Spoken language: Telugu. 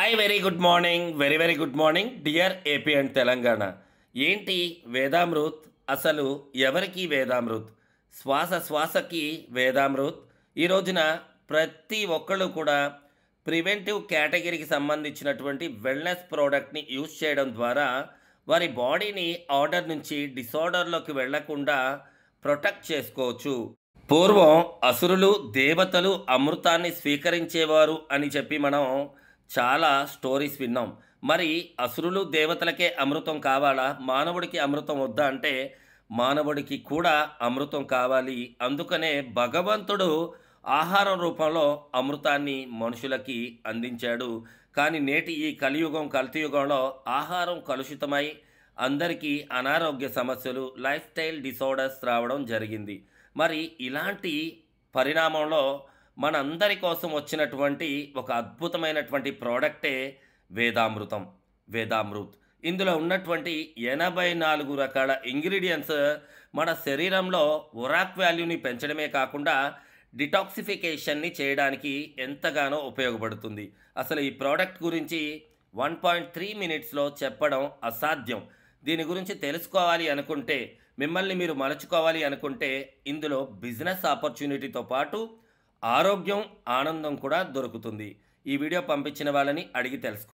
Hi very good morning very good morning dear AP and Telangana. ఏంటి వేదామృత్? అసలు ఎవరికి వేదామృత్? శ్వాస శ్వాసకి వేదామృత్. ఈ రోజున ప్రతి ఒక్కళ్ళు కూడా ప్రివెంటివ్ కేటగిరీకి సంబంధించినటువంటి వెల్నెస్ ప్రోడక్ట్ని యూజ్ చేయడం ద్వారా వారి బాడీని ఆర్డర్ నుంచి డిసార్డర్లోకి వెళ్లకుండా ప్రొటెక్ట్ చేసుకోవచ్చు. పూర్వం అసురులు దేవతలు అమృతాన్ని స్వీకరించేవారు అని చెప్పి మనం చాలా స్టోరీస్ విన్నాం. మరి అసురులు దేవతలకే అమృతం కావాలా? మానవుడికి అమృతం వద్దా అంటే మానవుడికి కూడా అమృతం కావాలి. అందుకనే భగవంతుడు ఆహారం రూపంలో అమృతాన్ని మనుషులకి అందించాడు. కానీ నేటి ఈ కలియుగం కల్తయుగంలో ఆహారం కలుషితమై అందరికీ అనారోగ్య సమస్యలు, లైఫ్ స్టైల్ డిసార్డర్స్ రావడం జరిగింది. మరి ఇలాంటి పరిణామంలో మనందరి కోసం వచ్చినటువంటి ఒక అద్భుతమైనటువంటి ప్రోడక్టే వేదామృతం, వేదామృత్. ఇందులో ఉన్నటువంటి 84 రకాల ఇంగ్రీడియంట్స్ మన శరీరంలో ఒరాక్ వాల్యూని పెంచడమే కాకుండా డిటాక్సిఫికేషన్ని చేయడానికి ఎంతగానో ఉపయోగపడుతుంది. అసలు ఈ ప్రోడక్ట్ గురించి 1.3 మినిట్స్లో చెప్పడం అసాధ్యం. దీని గురించి తెలుసుకోవాలి అనుకుంటే, మిమ్మల్ని మీరు మలుచుకోవాలి అనుకుంటే ఇందులో బిజినెస్ ఆపర్చునిటీతో పాటు ఆరోగ్యం, ఆనందం కూడా దొరుకుతుంది. ఈ వీడియో పంపించిన వాళ్ళని అడిగి తెలుసుకో.